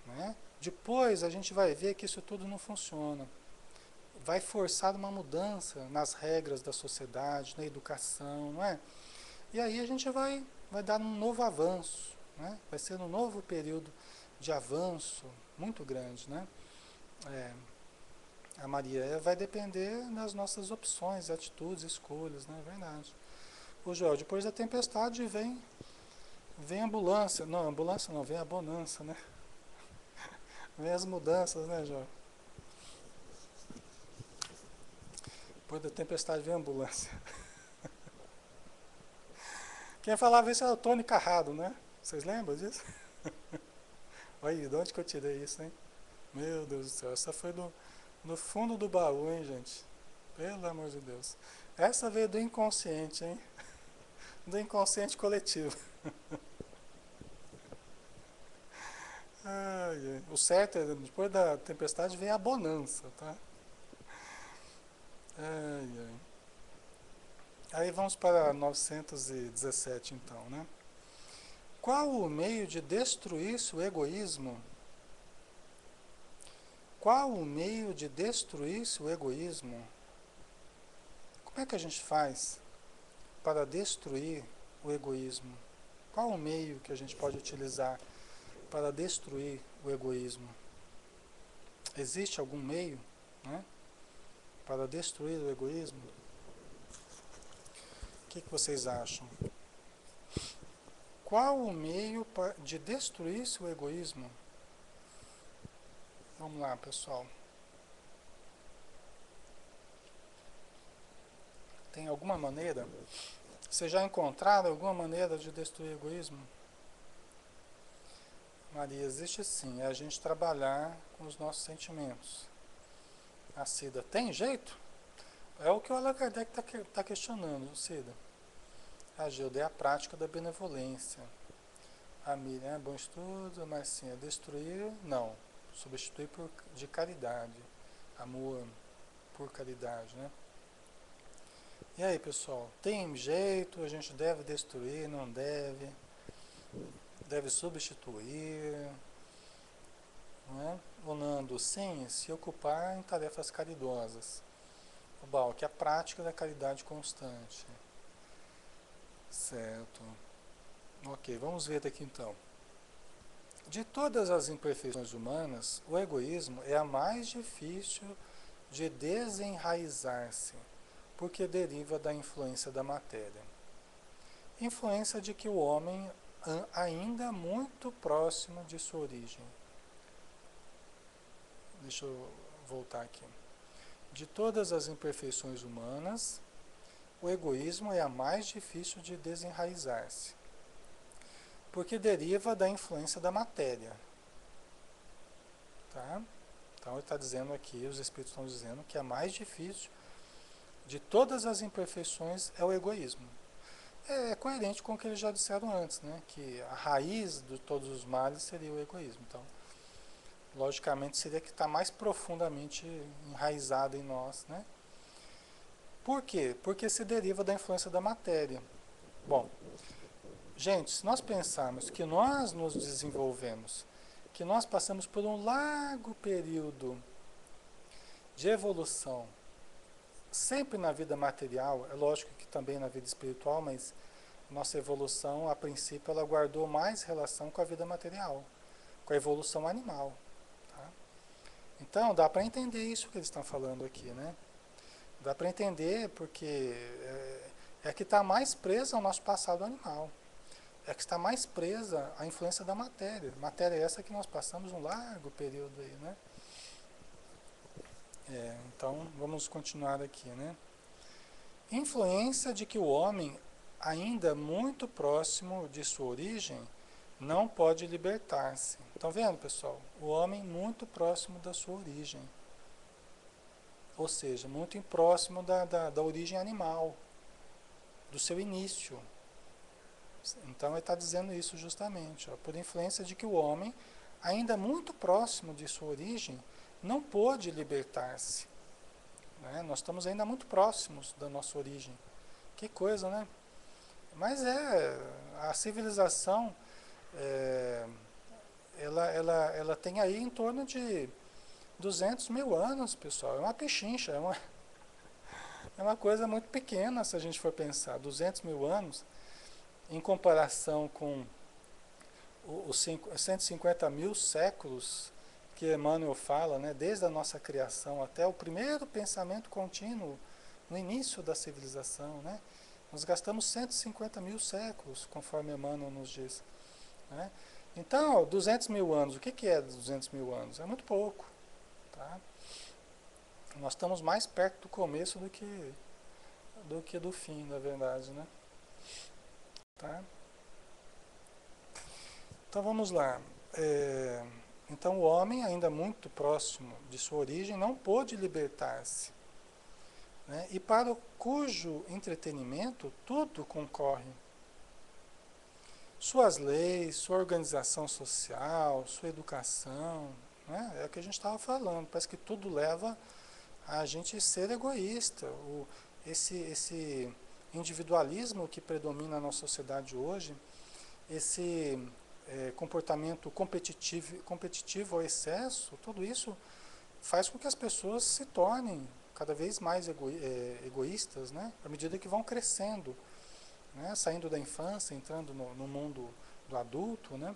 né? Depois a gente vai ver que isso tudo não funciona. Vai forçar uma mudança nas regras da sociedade, na educação, não é? E aí a gente vai dar um novo avanço, né? Vai ser um novo período de avanço muito grande, né? A Maria vai depender das nossas opções, atitudes, escolhas, né? É verdade. O Joel, depois da tempestade vem a ambulância. Não, ambulância não, vem a bonança, né? Vem as mudanças, né, Joel? Depois da tempestade vem a ambulância. Quem falava isso era o Tony Carrado, né? Vocês lembram disso? Olha, de onde que eu tirei isso, hein? Meu Deus do céu, essa foi no fundo do baú, hein, gente? Pelo amor de Deus. Essa veio do inconsciente, hein? Do inconsciente coletivo. Ai, ai. O certo é, depois da tempestade vem a bonança, tá? Ai, ai. Aí vamos para 917, então, né? Qual o meio de destruir-se o egoísmo? Qual o meio de destruir-se o egoísmo? Como é que a gente faz para destruir o egoísmo? Qual o meio que a gente pode utilizar para destruir o egoísmo? Existe algum meio, né, para destruir o egoísmo? O que vocês acham? Qual o meio de destruir-se o egoísmo? Vamos lá, pessoal. Tem alguma maneira? Vocês já encontraram alguma maneira de destruir o egoísmo? Maria, existe sim. É a gente trabalhar com os nossos sentimentos. A Cida, tem jeito? É o que o Allan Kardec está questionando, Cida. A Gilda é a prática da benevolência. A Miriam é bom estudo, mas sim, é destruir, não. Substituir de caridade. Amor por caridade, né? E aí, pessoal, tem jeito? A gente deve destruir, não deve? Deve substituir, né? O Nando, sim, se ocupar em tarefas caridosas. O Bal, que é a prática da caridade constante. Certo. Ok, vamos ver daqui então. De todas as imperfeições humanas, o egoísmo é a mais difícil de desenraizar-se, porque deriva da influência da matéria. Influência de que o homem ainda muito próximo de sua origem. Deixa eu voltar aqui. De todas as imperfeições humanas, o egoísmo é a mais difícil de desenraizar-se, porque deriva da influência da matéria. Tá? Então ele está dizendo aqui, os espíritos estão dizendo que a mais difícil de todas as imperfeições é o egoísmo. É coerente com o que eles já disseram antes, né? Que a raiz de todos os males seria o egoísmo. Então, logicamente, seria que está mais profundamente enraizado em nós, né? Por quê? Porque se deriva da influência da matéria. Bom, gente, se nós pensarmos que nós nos desenvolvemos, que nós passamos por um largo período de evolução, sempre na vida material, é lógico que também na vida espiritual, mas nossa evolução, a princípio, ela guardou mais relação com a vida material, com a evolução animal. Tá? Então, dá para entender isso que eles estão falando aqui, né? Dá para entender porque é que está mais presa ao nosso passado animal. É que está mais presa à influência da matéria. Matéria essa que nós passamos um largo período aí, né? Então, vamos continuar aqui, né? Influência de que o homem, ainda muito próximo de sua origem, não pode libertar-se. Estão vendo, pessoal? O homem muito próximo da sua origem. Ou seja, muito próximo da origem animal, do seu início. Então ele está dizendo isso justamente, ó, por influência de que o homem, ainda muito próximo de sua origem, não pôde libertar-se. Né? Nós estamos ainda muito próximos da nossa origem. Que coisa, né? Mas a civilização, ela tem aí em torno de 200 mil anos, pessoal. É uma pechincha, é uma coisa muito pequena se a gente for pensar. 200 mil anos, em comparação com os 150 mil séculos que Emmanuel fala, né, desde a nossa criação até o primeiro pensamento contínuo, no início da civilização, né, nós gastamos 150 mil séculos, conforme Emmanuel nos diz. Né? Então, 200 mil anos, o que é 200 mil anos? É muito pouco. Tá? Nós estamos mais perto do começo do que do fim, na verdade. Né? Tá? Então vamos lá. Então o homem, ainda muito próximo de sua origem, não pôde libertar-se. Né? E para cujo entretenimento tudo concorre. Suas leis, sua organização social, sua educação, né? É o que a gente estava falando. Parece que tudo leva a gente ser egoísta. Esse individualismo que predomina na nossa sociedade hoje, esse comportamento competitivo ao excesso, tudo isso faz com que as pessoas se tornem cada vez mais egoístas, né? À medida que vão crescendo, né? Saindo da infância, entrando no mundo do adulto, né?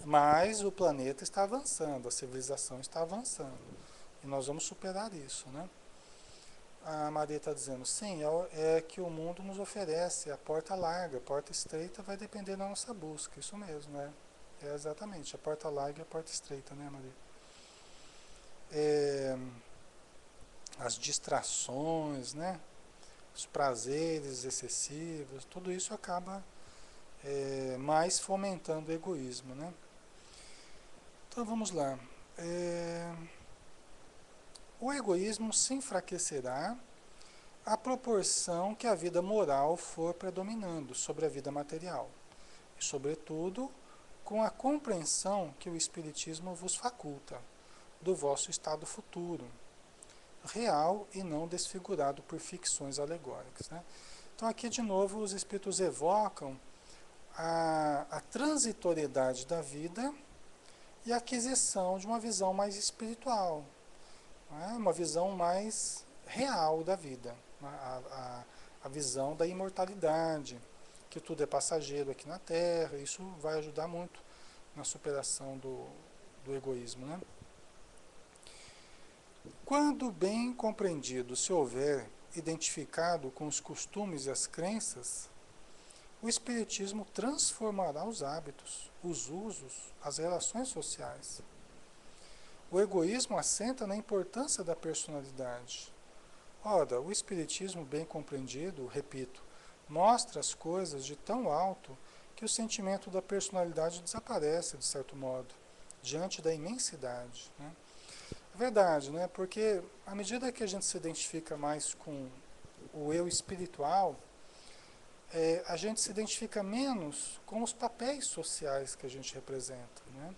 Mas o planeta está avançando, a civilização está avançando. E nós vamos superar isso, né? A Maria está dizendo, sim, é que o mundo nos oferece a porta larga, a porta estreita vai depender da nossa busca, isso mesmo, né? É exatamente, a porta larga e a porta estreita, né, Maria? É, as distrações, né? Os prazeres excessivos, tudo isso acaba mais fomentando o egoísmo, né? Então vamos lá. É, o egoísmo se enfraquecerá à proporção que a vida moral for predominando sobre a vida material, e, sobretudo, com a compreensão que o Espiritismo vos faculta do vosso estado futuro, real e não desfigurado por ficções alegóricas. Né? Então, aqui de novo, os Espíritos evocam a transitoriedade da vida e a aquisição de uma visão mais espiritual, né? Uma visão mais real da vida, a visão da imortalidade, que tudo é passageiro aqui na Terra. Isso vai ajudar muito na superação do egoísmo, né? Quando bem compreendido se houver identificado com os costumes e as crenças, o Espiritismo transformará os hábitos, os usos, as relações sociais. O egoísmo assenta na importância da personalidade. Ora, o Espiritismo bem compreendido, repito, mostra as coisas de tão alto que o sentimento da personalidade desaparece, de certo modo, diante da imensidade. Né? É verdade, né? Porque à medida que a gente se identifica mais com o eu espiritual, a gente se identifica menos com os papéis sociais que a gente representa. Né?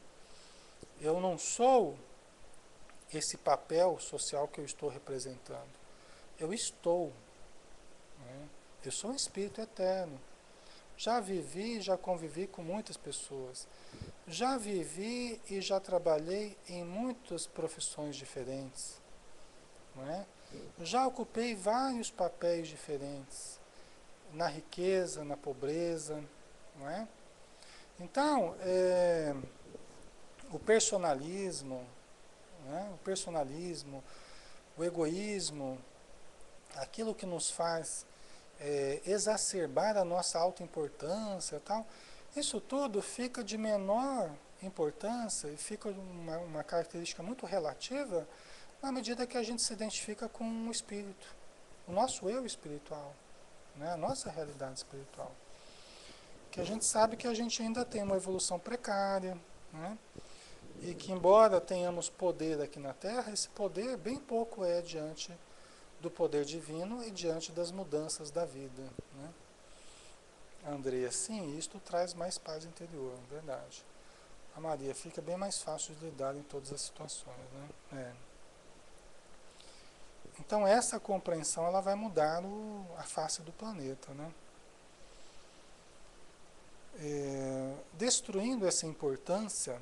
Eu não sou esse papel social que eu estou representando. Eu estou. Né? Eu sou um espírito eterno. Já vivi, já convivi com muitas pessoas. Já vivi e já trabalhei em muitas profissões diferentes. Não é? Já ocupei vários papéis diferentes. Na riqueza, na pobreza. Não é? Então, o personalismo, né? O egoísmo, aquilo que nos faz exacerbar a nossa autoimportância e tal, isso tudo fica de menor importância e fica uma característica muito relativa na medida que a gente se identifica com o espírito, o nosso eu espiritual, né? A nossa realidade espiritual. Que a gente sabe que a gente ainda tem uma evolução precária, né? E que embora tenhamos poder aqui na Terra, esse poder bem pouco é diante do poder divino e diante das mudanças da vida. Né? Andrea, sim, isto traz mais paz interior, verdade. A Maria, fica bem mais fácil de lidar em todas as situações. Né? Então essa compreensão ela vai mudar a face do planeta. Né? Destruindo essa importância,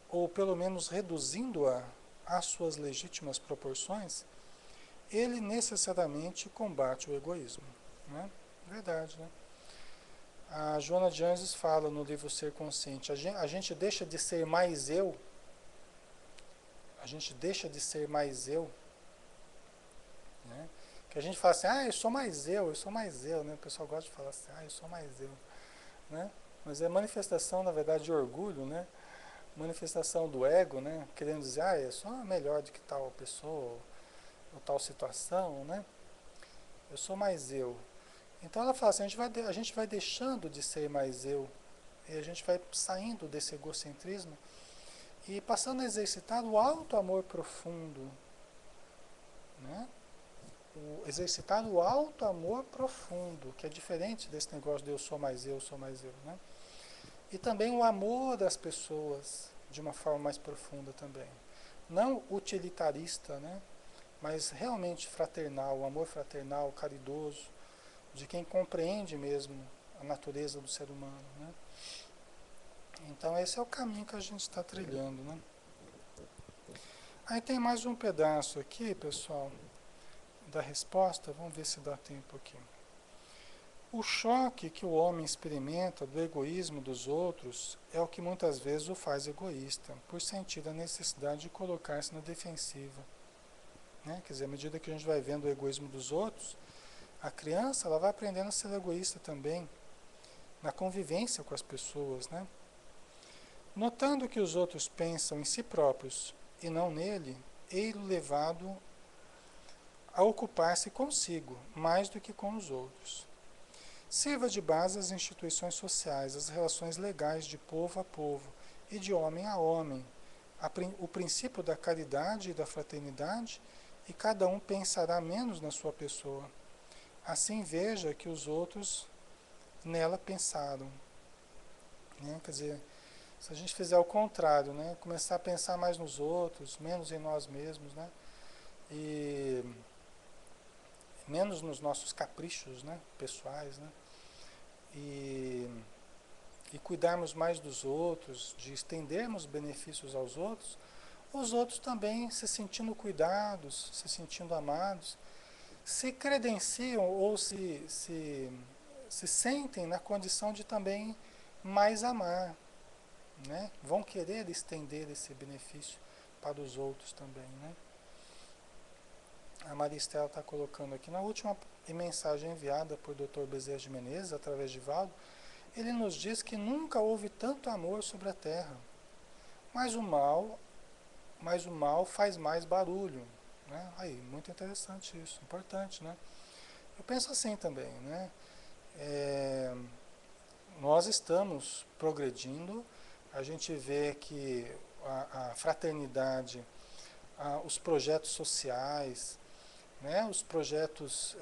ou pelo menos reduzindo-a às suas legítimas proporções, ele necessariamente combate o egoísmo. Né? Verdade, né? A Joana de Anjos fala no livro Ser Consciente, a gente deixa de ser mais eu, a gente deixa de ser mais eu, né? Que a gente fala assim, eu sou mais eu sou mais eu, né? O pessoal gosta de falar assim, eu sou mais eu, né? Mas é manifestação, na verdade, de orgulho, né? Manifestação do ego, né? Querendo dizer, eu sou melhor do que tal pessoa, ou tal situação, né? Eu sou mais eu. Então ela fala assim, a gente vai deixando de ser mais eu, e a gente vai saindo desse egocentrismo e passando a exercitar o alto amor profundo, né? Exercitar o alto amor profundo, que é diferente desse negócio de eu sou mais eu, né? E também o amor das pessoas, de uma forma mais profunda também. Não utilitarista, né? Mas realmente fraternal, o amor fraternal, caridoso, de quem compreende mesmo a natureza do ser humano, né? Então esse é o caminho que a gente está trilhando, né? Aí tem mais um pedaço aqui, pessoal, da resposta. Vamos ver se dá tempo aqui. O choque que o homem experimenta do egoísmo dos outros é o que muitas vezes o faz egoísta, por sentir a necessidade de colocar-se na defensiva, né? Quer dizer, à medida que a gente vai vendo o egoísmo dos outros, a criança ela vai aprendendo a ser egoísta também, na convivência com as pessoas, né? Notando que os outros pensam em si próprios e não nele, ele levado a ocupar-se consigo, mais do que com os outros. Sirva de base às instituições sociais, às relações legais de povo a povo e de homem a homem, o princípio da caridade e da fraternidade, e cada um pensará menos na sua pessoa. Assim veja que os outros nela pensaram, né? Quer dizer, se a gente fizer o contrário, né? Começar a pensar mais nos outros, menos em nós mesmos, né? E menos nos nossos caprichos, né? Pessoais, né? E cuidarmos mais dos outros, de estendermos benefícios aos outros, os outros também se sentindo cuidados, se sentindo amados, se credenciam ou se sentem na condição de também mais amar, né? Vão querer estender esse benefício para os outros também, né? A Maristela está colocando aqui, na última mensagem enviada por Dr. Bezerra de Menezes, através de Valdo, ele nos diz que nunca houve tanto amor sobre a Terra, mas o mal faz mais barulho, né? Aí, muito interessante isso, importante, né? Eu penso assim também, né? Nós estamos progredindo, a gente vê que a fraternidade, os projetos sociais, né, os projetos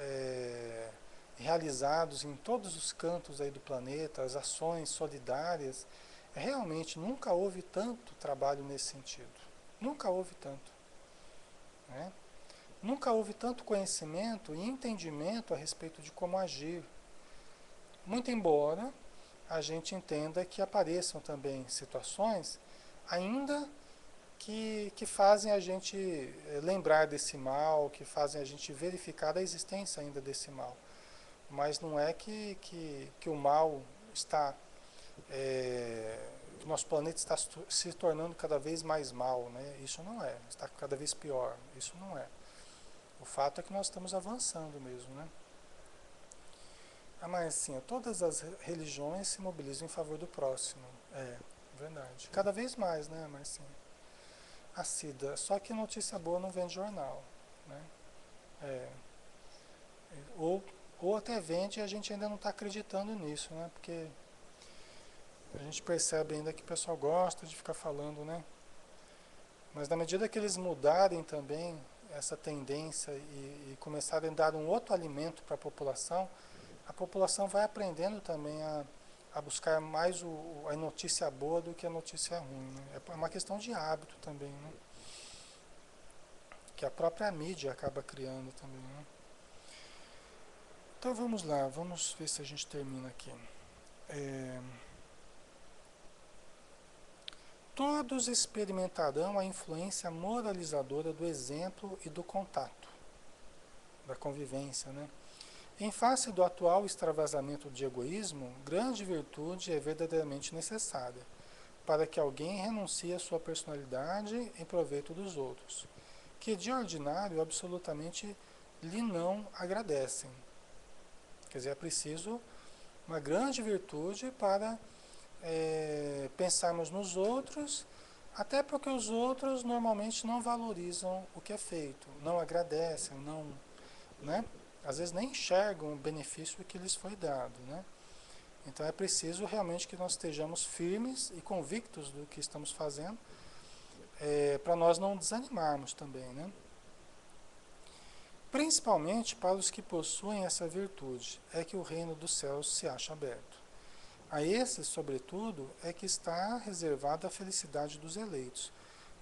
realizados em todos os cantos aí do planeta, as ações solidárias, realmente nunca houve tanto trabalho nesse sentido. Nunca houve tanto. Né? Nunca houve tanto conhecimento e entendimento a respeito de como agir. Muito embora a gente entenda que apareçam também situações ainda que fazem a gente lembrar desse mal, que fazem a gente verificar a existência ainda desse mal. Mas não é que o mal está, que o nosso planeta está se tornando cada vez mais mal, né? Isso não é, está cada vez pior, isso não é. O fato é que nós estamos avançando mesmo, né? Mas assim, todas as religiões se mobilizam em favor do próximo, verdade. Cada vez mais, né? Mas sim. A Cida, só que notícia boa não vende jornal, né? É, ou até vende e a gente ainda não está acreditando nisso, né? Porque a gente percebe ainda que o pessoal gosta de ficar falando, né? Mas na medida que eles mudarem também essa tendência e começarem a dar um outro alimento para a população vai aprendendo também a buscar mais a notícia boa do que a notícia ruim, né? É uma questão de hábito também, né? Que a própria mídia acaba criando também, né? Então vamos lá, vamos ver se a gente termina aqui. Todos experimentarão a influência moralizadora do exemplo e do contato, da convivência, né? Em face do atual extravasamento de egoísmo, grande virtude é verdadeiramente necessária para que alguém renuncie à sua personalidade em proveito dos outros, que de ordinário absolutamente lhe não agradecem. Quer dizer, é preciso uma grande virtude para pensarmos nos outros, até porque os outros normalmente não valorizam o que é feito, não agradecem, não, né? Às vezes nem enxergam o benefício que lhes foi dado, né? Então é preciso realmente que nós estejamos firmes e convictos do que estamos fazendo, para nós não desanimarmos também, né? Principalmente para os que possuem essa virtude, é que o reino dos céus se acha aberto. A esses, sobretudo, é que está reservada a felicidade dos eleitos.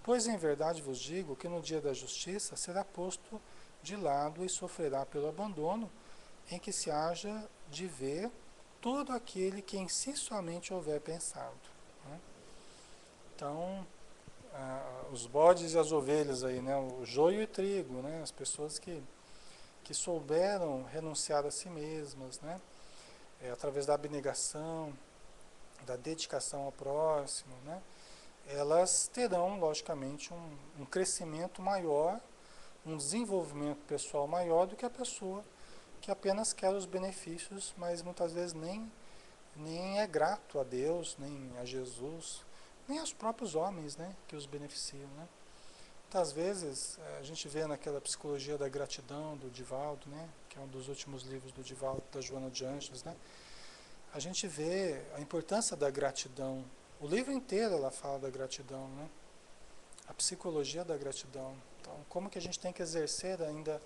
Pois em verdade vos digo que no dia da justiça será posto de lado e sofrerá pelo abandono em que se haja de ver todo aquele que em si somente houver pensado. Né? Então, os bodes e as ovelhas aí, né? O joio e o trigo, né? As pessoas que souberam renunciar a si mesmas, né? Através da abnegação, da dedicação ao próximo, né? Elas terão, logicamente, um crescimento maior, um desenvolvimento pessoal maior do que a pessoa que apenas quer os benefícios, mas muitas vezes nem é grato a Deus, nem a Jesus, nem aos próprios homens, né, que os beneficiam, né. Muitas vezes a gente vê naquela Psicologia da Gratidão do Divaldo, né, que é um dos últimos livros do Divaldo, da Joana de Ângeles, né, a gente vê a importância da gratidão. O livro inteiro ela fala da gratidão, né, a psicologia da gratidão. Então, como que a gente tem que exercer ainda,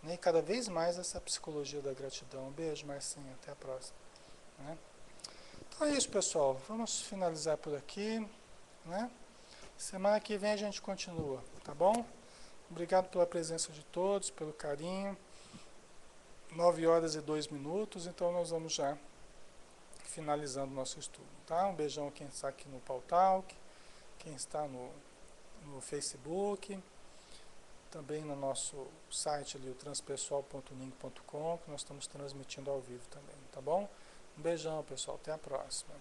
né, cada vez mais essa psicologia da gratidão. Um beijo, Marcinha, até a próxima. Né? Então é isso, pessoal. Vamos finalizar por aqui. Né? Semana que vem a gente continua, tá bom? Obrigado pela presença de todos, pelo carinho. 9h02, então nós vamos já finalizando o nosso estudo. Tá? Um beijão a quem está aqui no Pautalk, quem está no Facebook, também no nosso site ali, o transpessoal.ning.com, que nós estamos transmitindo ao vivo também, tá bom? Um beijão, pessoal. Até a próxima.